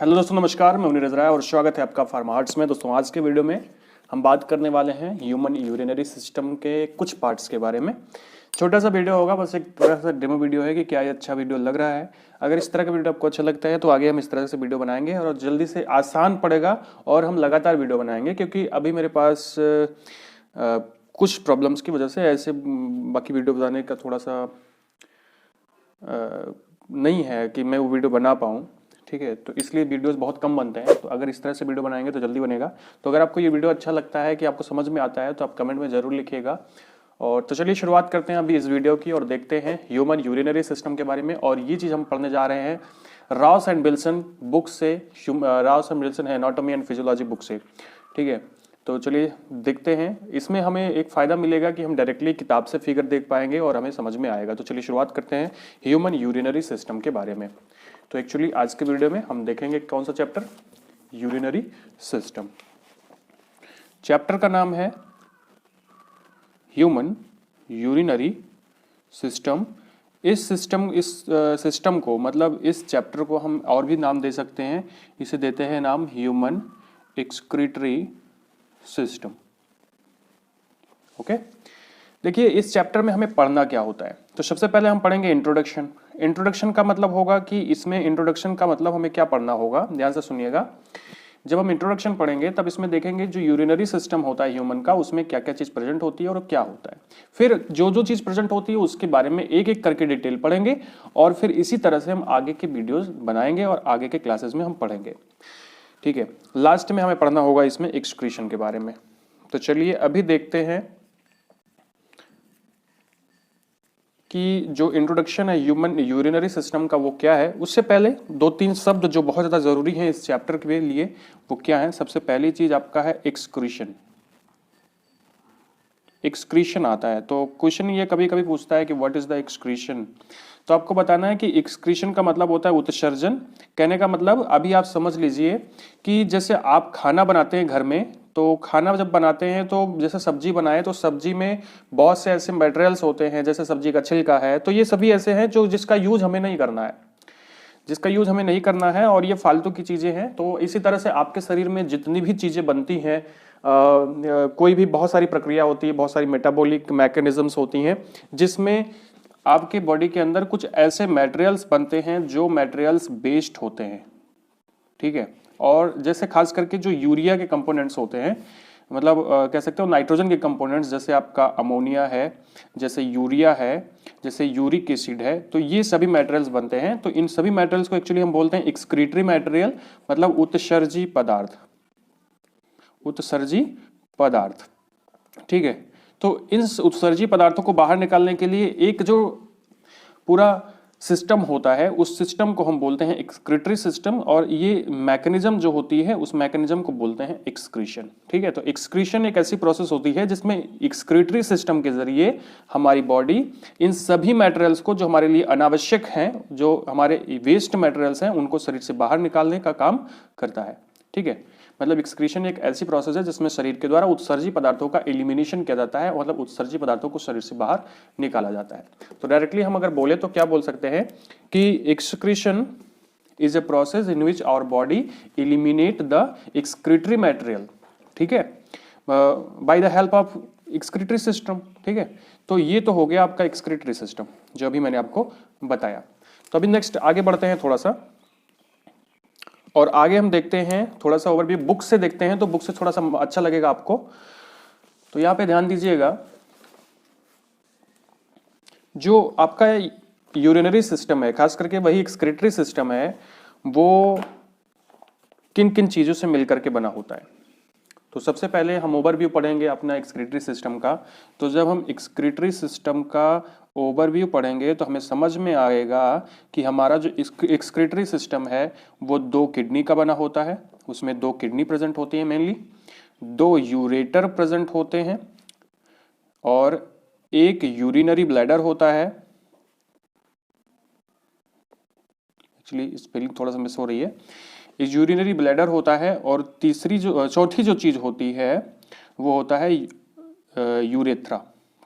Hello दोस्तों, नमस्कार। मैं मुनीर रज़ा और स्वागत है आपका फार्मा आर्ट्स में। दोस्तों, आज के वीडियो में हम बात करने वाले हैं ह्यूमन यूरिनरी सिस्टम के कुछ पार्ट्स के बारे में। छोटा सा वीडियो होगा, बस एक थोड़ा सा डेमो वीडियो है कि क्या ये अच्छा वीडियो लग रहा है। अगर इस तरह का वीडियो आपको अच्छा लगता है तो आगे हम इस तरह से वीडियो बनाएंगे और जल्दी से आसान पड़ेगा और हम लगातार वीडियो बनाएंगे, क्योंकि अभी मेरे पास कुछ प्रॉब्लम्स की वजह से ऐसे बाकी वीडियो बनाने का थोड़ा सा नहीं है कि मैं वो वीडियो बना पाऊँ। ठीक है, तो इसलिए वीडियोस बहुत कम बनते हैं। तो अगर इस तरह से वीडियो बनाएंगे तो जल्दी बनेगा। तो अगर आपको ये वीडियो अच्छा लगता है, कि आपको समझ में आता है, तो आप कमेंट में ज़रूर लिखिएगा। और तो चलिए शुरुआत करते हैं अभी इस वीडियो की और देखते हैं ह्यूमन यूरिनरी सिस्टम के बारे में। और ये चीज़ हम पढ़ने जा रहे हैं राउस एंड विल्सन बुक से, Rouse and Wilson anatomy and physiology book से। ठीक है, तो चलिए देखते हैं। इसमें हमें एक फ़ायदा मिलेगा कि हम डायरेक्टली किताब से फिगर देख पाएंगे और हमें समझ में आएगा। तो चलिए शुरुआत करते हैं ह्यूमन यूरिनरी सिस्टम के बारे में। तो एक्चुअली आज के वीडियो में हम देखेंगे कौन सा चैप्टर, यूरिनरी सिस्टम। चैप्टर का नाम है ह्यूमन यूरिनरी सिस्टम। इस सिस्टम को, मतलब इस चैप्टर को हम और भी नाम दे सकते हैं। इसे देते हैं नाम ह्यूमन एक्सक्रीटरी सिस्टम। ओके, देखिए इस चैप्टर में हमें पढ़ना क्या होता है। तो सबसे पहले हम पढ़ेंगे इंट्रोडक्शन। इंट्रोडक्शन का मतलब होगा कि इसमें इंट्रोडक्शन का मतलब हमें क्या पढ़ना होगा, ध्यान से सुनिएगा। जब हम इंट्रोडक्शन पढ़ेंगे तब इसमें देखेंगे जो यूरिनरी सिस्टम होता है ह्यूमन का, उसमें क्या क्या चीज़ प्रेजेंट होती है और क्या होता है। फिर जो जो चीज़ प्रेजेंट होती है उसके बारे में एक एक करके डिटेल पढ़ेंगे और फिर इसी तरह से हम आगे के वीडियोस बनाएंगे और आगे के क्लासेस में हम पढ़ेंगे। ठीक है, लास्ट में हमें पढ़ना होगा इसमें एक्सक्रीशन के बारे में। तो चलिए अभी देखते हैं कि जो इंट्रोडक्शन है ह्यूमन यूरिनरी सिस्टम का वो क्या है। उससे पहले दो तीन शब्द जो बहुत ज़्यादा ज़रूरी हैं इस चैप्टर के लिए, वो क्या है। सबसे पहली चीज़ आपका है एक्सक्रीशन। एक्सक्रीशन आता है तो क्वेश्चन ये कभी कभी पूछता है कि व्हाट इज द एक्सक्रीशन। तो आपको बताना है कि एक्सक्रीशन का मतलब होता है उत्सर्जन। कहने का मतलब अभी आप समझ लीजिए कि जैसे आप खाना बनाते हैं घर में, तो खाना जब बनाते हैं तो जैसे सब्जी बनाए तो सब्जी में बहुत से ऐसे मटेरियल्स होते हैं, जैसे सब्जी का छिलका है, तो ये सभी ऐसे हैं जो जिसका यूज हमें नहीं करना है, और ये फालतू की चीज़ें हैं। तो इसी तरह से आपके शरीर में जितनी भी चीज़ें बनती हैं, कोई भी बहुत सारी प्रक्रिया होती है, बहुत सारी मेटाबॉलिक मैकेनिज्म्स होती हैं, जिसमें आपके बॉडी के अंदर कुछ ऐसे मटेरियल्स बनते हैं जो मटेरियल्स बेस्ड होते हैं। ठीक है, और जैसे खास करके जो यूरिया के कंपोनेंट्स होते हैं, मतलब कह सकते हो नाइट्रोजन के कंपोनेंट्स, जैसे आपका अमोनिया है, जैसे यूरिया है, जैसे यूरिक एसिड है, तो ये सभी मटेरियल्स बनते हैं। तो इन सभी मटेरियल्स को एक्चुअली हम बोलते हैं एक्सक्रीटरी मटेरियल, मतलब उत्सर्जी पदार्थ। उत्सर्जी पदार्थ, ठीक है। तो इन उत्सर्जी पदार्थों को बाहर निकालने के लिए एक जो पूरा सिस्टम होता है, उस सिस्टम को हम बोलते हैं एक्सक्रीटरी सिस्टम, और ये मैकेनिज्म जो होती है उस मैकेनिज्म को बोलते हैं एक्सक्रीशन। ठीक है, तो एक्सक्रीशन एक ऐसी प्रोसेस होती है जिसमें एक्सक्रीटरी सिस्टम के जरिए हमारी बॉडी इन सभी मटेरियल्स को, जो हमारे लिए अनावश्यक हैं, जो हमारे वेस्ट मटेरियल्स हैं, उनको शरीर से बाहर निकालने का काम करता है। ठीक है, मतलब एक्सक्रीशन एक ऐसी प्रोसेस है जिसमें शरीर के द्वारा उत्सर्जी पदार्थों का एलिमिनेशन किया जाता है, मतलब उत्सर्जी पदार्थों को शरीर से बाहर निकाला जाता है। तो डायरेक्टली हम अगर बोले तो क्या बोल सकते हैं कि excretion is a process in which our body eliminate the excretory material. ठीक है, by the help of excretory system. ठीक है, तो ये तो हो गया आपका एक्सक्रीटरी सिस्टम जो अभी मैंने आपको बताया। तो अभी नेक्स्ट आगे बढ़ते हैं थोड़ा सा, और आगे हम देखते हैं थोड़ा सा ओवरव्यू बुक से देखते हैं, तो बुक से थोड़ा सा अच्छा लगेगा आपको। तो यहाँ पे ध्यान दीजिएगा, जो आपका यूरिनरी सिस्टम है, खास करके वही एक्सक्रीटरी सिस्टम है, वो किन किन चीज़ों से मिलकर के बना होता है। तो सबसे पहले हम ओवरव्यू पढ़ेंगे अपना एक्सक्रीटरी सिस्टम का। तो जब हम एक्सक्रीटरी सिस्टम का ओवरव्यू पढ़ेंगे तो हमें समझ में आएगा कि हमारा जो एक्सक्रीटरी सिस्टम है वो 2 किडनी का बना होता है। उसमें 2 किडनी प्रेजेंट होती है मेनली, 2 यूरेटर प्रेजेंट होते हैं, और एक यूरिनरी ब्लैडर होता है। एक्चुअली स्पेलिंग थोड़ा सा मिस हो रही है। इस यूरिनरी ब्लैडर होता है, और चौथी जो चीज होती है वो होता है यूरेथ्रा।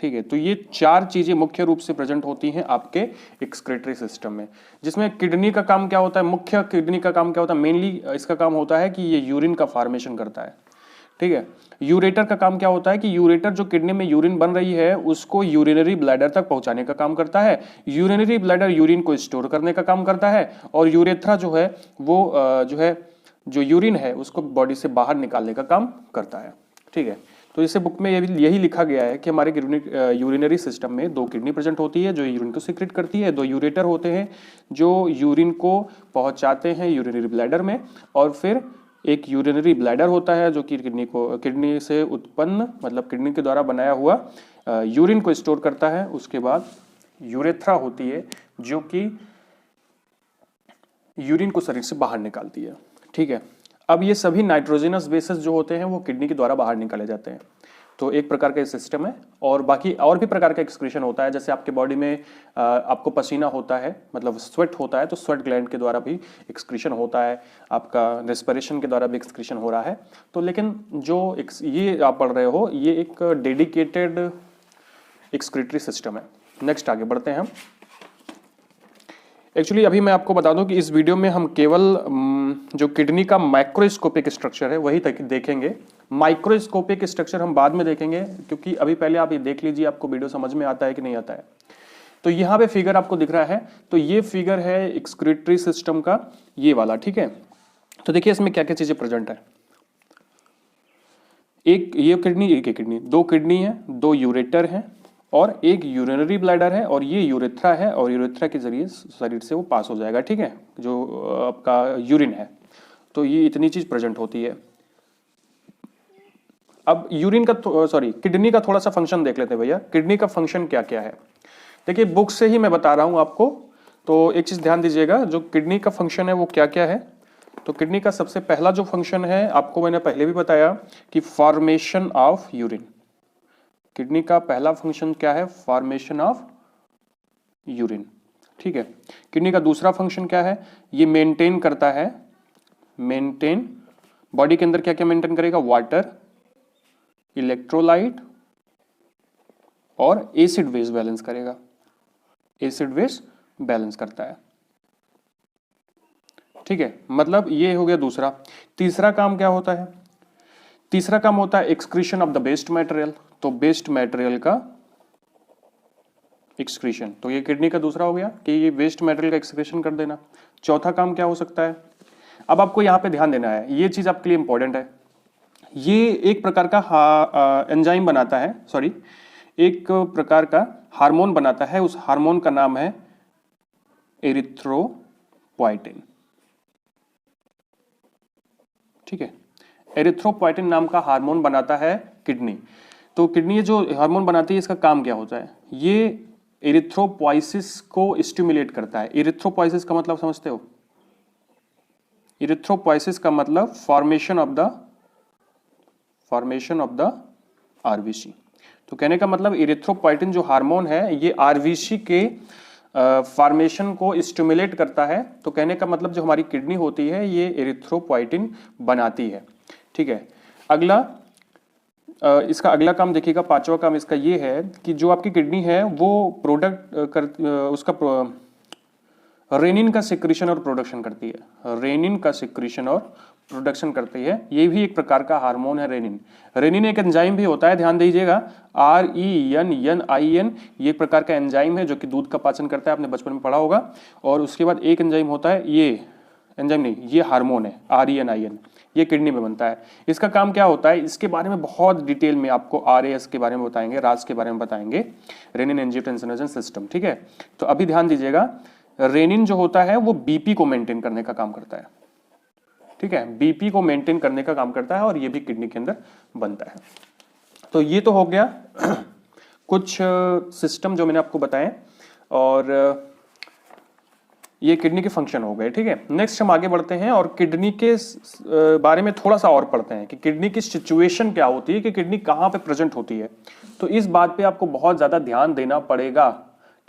ठीक है। तो ये 4 चीजें मुख्य रूप से प्रेजेंट होती हैं आपके एक्सक्रीटरी सिस्टम में, जिसमें किडनी का काम क्या होता है, मुख्य किडनी का काम क्या होता है, मेनली इसका काम होता है कि ये यूरिन का फॉर्मेशन करता है, ठीक है। यूरेटर का काम क्या होता है कि यूरेटर जो किडनी में यूरिन बन रही है उसको यूरिनरी ब्लैडर तक पहुंचाने का काम करता है। यूरिनरी ब्लैडर यूरिन को स्टोर करने का काम करता है, और यूरेथ्रा जो है वो जो यूरिन है उसको बॉडी से बाहर निकालने का काम करता है, ठीक है। तो इसे बुक में यही लिखा गया है कि हमारे यूरिनरी सिस्टम में 2 किडनी प्रेजेंट होती है जो यूरिन को सिक्रेट करती है, 2 यूरेटर होते हैं जो यूरिन को पहुंचाते हैं यूरिनरी ब्लैडर में, और फिर एक यूरिनरी ब्लैडर होता है जो कि किडनी से उत्पन्न मतलब किडनी के द्वारा बनाया हुआ यूरिन को स्टोर करता है। उसके बाद यूरेथ्रा होती है जो कि यूरिन को शरीर से बाहर निकालती है, ठीक है। अब ये सभी नाइट्रोजनस बेसेस जो होते हैं वो किडनी के द्वारा बाहर निकाले जाते हैं। तो एक प्रकार का सिस्टम है, और बाकी और भी प्रकार का एक्सक्रीशन होता है, जैसे आपके बॉडी में आपको पसीना होता है, मतलब स्वेट होता है, तो स्वेट ग्लैंड के द्वारा भी एक्सक्रीशन होता है, आपका रेस्पिरेशन के द्वारा भी एक्सक्रीशन हो रहा है। तो लेकिन जो ये आप पढ़ रहे हो ये एक डेडिकेटेड एक्सक्रीटरी सिस्टम है। नेक्स्ट आगे बढ़ते हैं हम। एक्चुअली अभी मैं आपको बता दूं कि इस वीडियो में हम केवल जो किडनी का माइक्रोस्कोपिक स्ट्रक्चर है वही देखेंगे। माइक्रोस्कोपिक स्ट्रक्चर हम बाद में देखेंगे, क्योंकि अभी पहले आप ये देख लीजिए आपको वीडियो समझ में आता है कि नहीं आता है। तो यहाँ पे फिगर आपको दिख रहा है, तो ये फिगर है एक्सक्रीटरी सिस्टम का, ये वाला, ठीक है। तो देखिए इसमें क्या क्या चीजें प्रेजेंट है। ये किडनी 2 किडनी है, 2 यूरेटर है, और एक यूरिनरी ब्लैडर है, और ये यूरेथ्रा है, और यूरेथ्रा के जरिए शरीर से वो पास हो जाएगा, ठीक है, जो आपका यूरिन है। तो ये इतनी चीज प्रेजेंट होती है। अब किडनी का थोड़ा सा फंक्शन देख लेते हैं भैया। किडनी का फंक्शन क्या क्या है, देखिए बुक से ही मैं बता रहा हूं आपको। तो एक चीज ध्यान दीजिएगा, जो किडनी का फंक्शन है वो क्या क्या है। तो किडनी का सबसे पहला जो फंक्शन है आपको मैंने पहले भी बताया कि फॉर्मेशन ऑफ यूरिन। किडनी का पहला फंक्शन क्या है, फॉर्मेशन ऑफ यूरिन, ठीक है। किडनी का दूसरा फंक्शन क्या है, ये मेंटेन करता है, बॉडी के अंदर क्या क्या मेंटेन करेगा, वाटर, इलेक्ट्रोलाइट और एसिड बेस बैलेंस करेगा, एसिड बेस बैलेंस करता है, ठीक है। मतलब ये हो गया दूसरा। तीसरा काम क्या होता है, तीसरा काम होता है excretion of the waste material. तो वेस्ट मटेरियल का एक्सक्रीशन, तो ये किडनी का दूसरा हो गया कि ये वेस्ट मटेरियल का एक्सक्रीशन कर देना। चौथा काम क्या हो सकता है, अब आपको यहां पे ध्यान देना है, ये चीज आपके लिए इंपॉर्टेंट है। ये एक प्रकार का एंजाइम बनाता है, एक प्रकार का हार्मोन बनाता है, उस हार्मोन का नाम है एरिथ्रोपोइटिन, ठीक है। एरिथ्रोपोइटिन नाम का हार्मोन बनाता है किडनी। तो किडनी जो हार्मोन बनाती है इसका काम क्या होता है, ये एरिथ्रोपोइसिस को स्टिमुलेट करता है। एरिथ्रोपोइसिस का मतलब समझते हो, एरिथ्रोपोइसिस का मतलब फॉर्मेशन ऑफ द आरबीसी। तो कहने का मतलब एरिथ्रोपोइटिन जो हार्मोन है ये आरबीसी के फॉर्मेशन को स्टिमुलेट करता है। तो कहने का मतलब जो हमारी किडनी होती है ये एरिथ्रोपोइटिन बनाती है, ठीक है। अगला इसका अगला काम देखिएगा, पांचवा काम इसका ये है कि जो आपकी किडनी है वो उसका रेनिन का सिक्रीशन और प्रोडक्शन करती है, रेनिन का सिक्रीशन और प्रोडक्शन करती है। ये भी एक प्रकार का हार्मोन है रेनिन। रेनिन एक एंजाइम भी होता है, ध्यान दीजिएगा, RENIN, ये एक प्रकार का एंजाइम है जो कि दूध का पाचन करता है, आपने बचपन में पढ़ा होगा। और उसके बाद एक एंजाइम होता है, ये एंजाइम नहीं, ये हार्मोन है RENIN, ये किडनी में बनता है। इसका काम क्या होता है, इसके बारे में बहुत डिटेल में आपको RAS के बारे में बताएंगे, रास के बारे में बताएंगे, रेनिन एंजियोटेंसिनोजन सिस्टम, ठीक है। तो अभी ध्यान दीजिएगा, रेनिन जो होता है वो बीपी को मेंटेन करने का काम करता है, ठीक है, बीपी को मेंटेन करने का काम करता है, और ये भी किडनी के अंदर बनता है। तो ये तो हो गया कुछ सिस्टम जो मैंने आपको बताए, और ये किडनी के फंक्शन हो गए, ठीक है। नेक्स्ट हम आगे बढ़ते हैं और किडनी के बारे में थोड़ा सा और पढ़ते हैं कि किडनी की सिचुएशन क्या होती है, कि किडनी कहाँ पे प्रेजेंट होती है। तो इस बात पे आपको बहुत ज्यादा ध्यान देना पड़ेगा,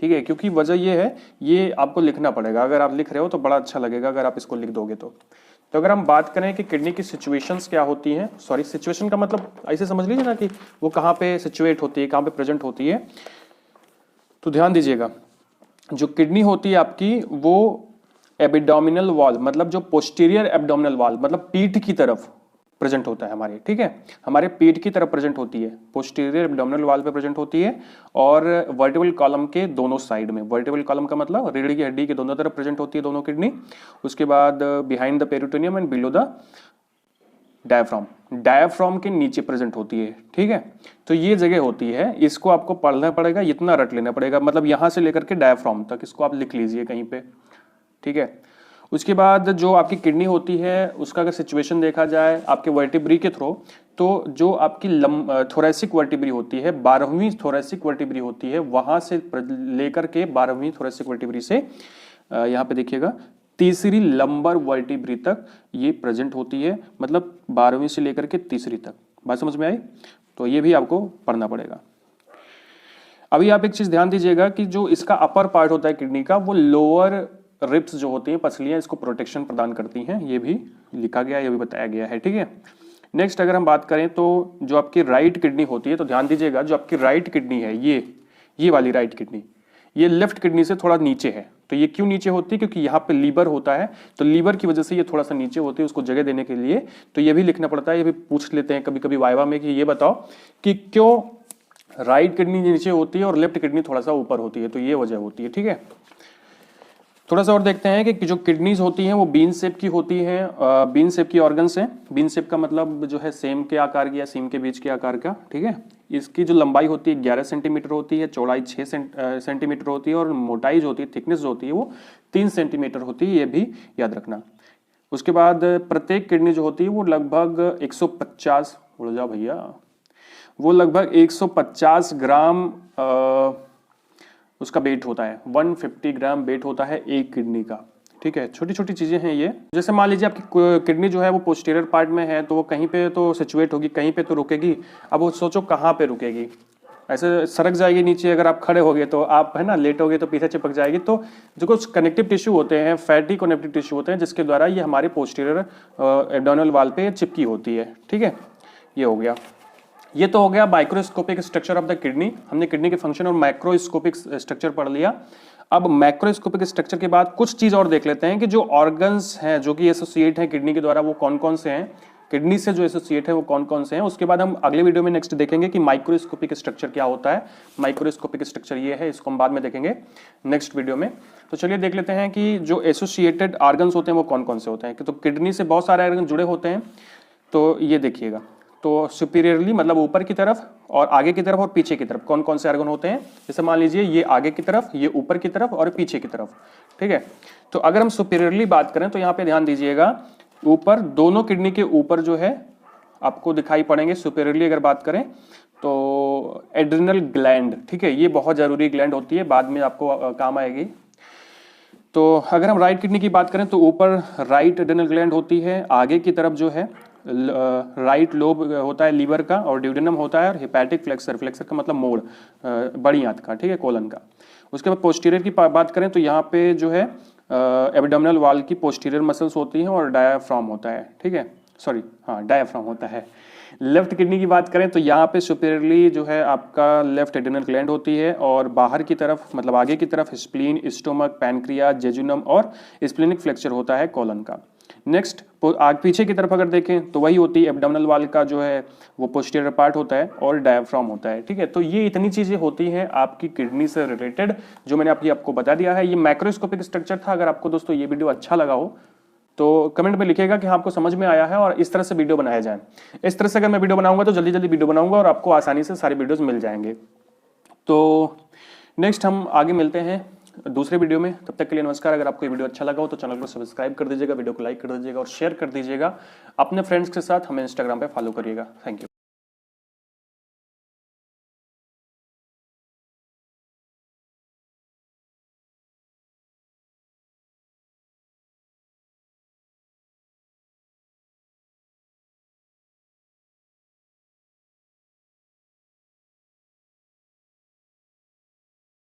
ठीक है, क्योंकि वजह ये है, ये आपको लिखना पड़ेगा। अगर आप लिख रहे हो तो बड़ा अच्छा लगेगा अगर आप इसको लिख दोगे तो अगर हम बात करें कि किडनी की सिचुएशंस क्या होती हैं, सॉरी सिचुएशन का मतलब ऐसे समझ लीजिए ना कि वो कहाँ पे सिचुएट होती है, कहाँ पे प्रेजेंट होती है। तो ध्यान दीजिएगा, जो किडनी होती है आपकी वो एब्डोमिनल वॉल, मतलब जो पोस्टीरियर एब्डोमिनल वॉल, मतलब पीठ की तरफ प्रेजेंट होता है हमारे, ठीक है, हमारे पीठ की तरफ प्रेजेंट होती है, पोस्टीरियर एब्डोमिनल वॉल पे प्रेजेंट होती है और वर्टिब्रल कॉलम के दोनों साइड में, वर्टिब्रल कॉलम का मतलब रीढ़ की हड्डी के दोनों तरफ प्रेजेंट होती है दोनों किडनी। उसके बाद behind the peritoneum and below the diaphragm, diaphragm के नीचे प्रेजेंट होती है, ठीक है। तो ये जगह होती है, इसको आपको पढ़ना पड़ेगा, इतना रट लेना पड़ेगा, मतलब यहां से लेकर के डायफ्राम तक इसको आप लिख लीजिए कहीं पे, ठीक है। उसके बाद जो आपकी किडनी होती है उसका अगर सिचुएशन देखा जाए आपके वर्टिब्री के थ्रू, तो जो आपकी थोरेसिक वर्टिब्री होती है, 12वीं थोरेसिक वर्टिब्री होती है, वहां से लेकर के 12वीं थोरेसिक वर्टिब्री से यहाँ पे देखिएगा तीसरी लंबर वर्टिब्री तक ये प्रेजेंट होती है, मतलब 12वीं से लेकर के तीसरी तक। बात समझ में आई? तो ये भी आपको पढ़ना पड़ेगा। अभी आप एक चीज ध्यान दीजिएगा कि जो इसका अपर पार्ट होता है किडनी का, वो लोअर रिब्स जो होती हैं, पसलियां, इसको प्रोटेक्शन प्रदान करती हैं, ये भी लिखा गया है, ये भी बताया गया है, ठीक है। नेक्स्ट अगर हम बात करें तो जो आपकी राइट किडनी होती है, तो ध्यान दीजिएगा जो आपकी राइट किडनी है, ये वाली राइट किडनी, ये लेफ्ट किडनी से थोड़ा नीचे है। तो ये क्यों नीचे होती है? क्योंकि यहाँ पे लीवर होता है, तो लीवर की वजह से ये थोड़ा सा नीचे होती है, उसको जगह देने के लिए। तो ये भी लिखना पड़ता है, ये भी पूछ लेते हैं कभी कभी वाइवा में कि ये बताओ कि क्यों राइट किडनी नीचे होती है और लेफ्ट किडनी थोड़ा सा ऊपर होती है, तो ये वजह होती है, ठीक है। थोड़ा सा और देखते हैं कि जो किडनीज होती हैं वो बीन शेप की होती हैं, बीन शेप की ऑर्गन्स हैं। बीन शेप का मतलब जो है सेम के आकार की या सीम के बीच के आकार का, ठीक है। इसकी जो लंबाई होती है 11 सेंटीमीटर होती है, चौड़ाई 6 सेंटीमीटर होती है और मोटाई जो होती है, थिकनेस जो होती है वो 3 सेंटीमीटर होती है, ये भी याद रखना। उसके बाद प्रत्येक किडनी जो होती है वो लगभग 150, बोल जाओ भैया, वो लगभग 150 ग्राम उसका वेट होता है, 150 ग्राम वेट होता है एक किडनी का, ठीक है। छोटी छोटी चीजें हैं ये। जैसे मान लीजिए आपकी किडनी जो है वो पोस्टीरियर पार्ट में है, तो वो कहीं पे तो सिचुएट होगी, कहीं पे तो रुकेगी। अब वो सोचो कहाँ पे रुकेगी, ऐसे सरक जाएगी नीचे, अगर आप खड़े होगे तो आप है ना, लेटोगे तो पीछे चिपक जाएगी। तो जो कुछ कनेक्टिव टिश्यू होते हैं, फैटी कनेक्टिव टिश्यू होते हैं, जिसके द्वारा ये हमारे पोस्टीरियर एब्डोमिनल वॉल पे चिपकी होती है, ठीक है। ये हो गया, ये तो हो गया microscopic structure of the kidney. हमने किडनी के फंक्शन और माइक्रोस्कोपिक स्ट्रक्चर पढ़ लिया। अब माइक्रोस्कोपिक स्ट्रक्चर के बाद कुछ चीज और देख लेते हैं कि जो ऑर्गन्स हैं जो कि एसोसिएट हैं किडनी के द्वारा, वो कौन कौन से हैं, किडनी से जो एसोसिएट है वो कौन कौन से हैं। उसके बाद हम अगले वीडियो में नेक्स्ट देखेंगे कि माइक्रोस्कोपिक स्ट्रक्चर क्या होता है। माइक्रोस्कोपिक स्ट्रक्चर ये है, इसको हम बाद में देखेंगे नेक्स्ट वीडियो में। तो चलिए देख लेते हैं कि जो एसोसिएटेड ऑर्गन्स होते हैं वो कौन कौन से होते हैं। तो किडनी से बहुत सारे ऑर्गन जुड़े होते हैं, तो ये देखिएगा। तो सुपीरियरली मतलब ऊपर की तरफ और आगे की तरफ और पीछे की तरफ कौन कौन से ऑर्गन होते हैं। जैसे मान लीजिए ये आगे की तरफ, ये ऊपर की तरफ और पीछे की तरफ, ठीक है। तो अगर हम सुपीरियरली बात करें तो यहाँ पे ध्यान दीजिएगा, ऊपर दोनों किडनी के ऊपर जो है आपको दिखाई पड़ेंगे। सुपीरियरली अगर बात करें तो एड्रिनल ग्लैंड, ठीक है, ये बहुत जरूरी ग्लैंड होती है, बाद में आपको काम आएगी। तो अगर हम राइट किडनी की बात करें तो ऊपर राइट एड्रिनल ग्लैंड होती है, आगे की तरफ जो है राइट लोब होता है लीवर का, और ड्यूडेनम होता है, और हेपेटिक फ्लेक्सर, फ्लेक्सर का मतलब मोड़, बड़ी आंत का, ठीक है, कोलन का। उसके बाद पोस्टीरियर की बात करें तो यहाँ पे जो है एब्डोमिनल वॉल की पोस्टीरियर मसल्स होती हैं और डायाफ्राम होता है, ठीक है, सॉरी हाँ डायाफ्राम होता है। लेफ्ट किडनी की बात करें तो यहाँ पे सुपीरियरली जो है आपका लेफ्ट एड्रिनल ग्लैंड होती है, और बाहर की तरफ मतलब आगे की तरफ स्प्लीन, स्टोमक, पैनक्रियाज, जेजुनम और स्प्लेनिक फ्लेक्चर होता है कोलन का। नेक्स्ट आगे पीछे की तरफ अगर देखें तो वही होती है, एब्डोमिनल वॉल का जो है वो पोस्टीरियर पार्ट होता है और डायफ्राम होता है, ठीक है। तो ये इतनी चीजें होती हैं आपकी किडनी से रिलेटेड, जो मैंने आपको बता दिया है। ये माइक्रोस्कोपिक स्ट्रक्चर था। अगर आपको दोस्तों ये वीडियो अच्छा लगा हो तो कमेंट में लिखिएगा कि हाँ आपको समझ में आया है और इस तरह से वीडियो बनाया जाए। इस तरह से अगर मैं वीडियो बनाऊंगा तो जल्दी जल्दी वीडियो बनाऊंगा और आपको आसानी से सारे वीडियोस मिल जाएंगे। तो नेक्स्ट हम आगे मिलते हैं दूसरे वीडियो में, तब तक के लिए नमस्कार। अगर आपको ये वीडियो अच्छा लगा हो तो चैनल को सब्सक्राइब कर दीजिएगा, वीडियो को लाइक कर दीजिएगा और शेयर कर दीजिएगा अपने फ्रेंड्स के साथ। हमें इंस्टाग्राम पे फॉलो करिएगा। Thank you.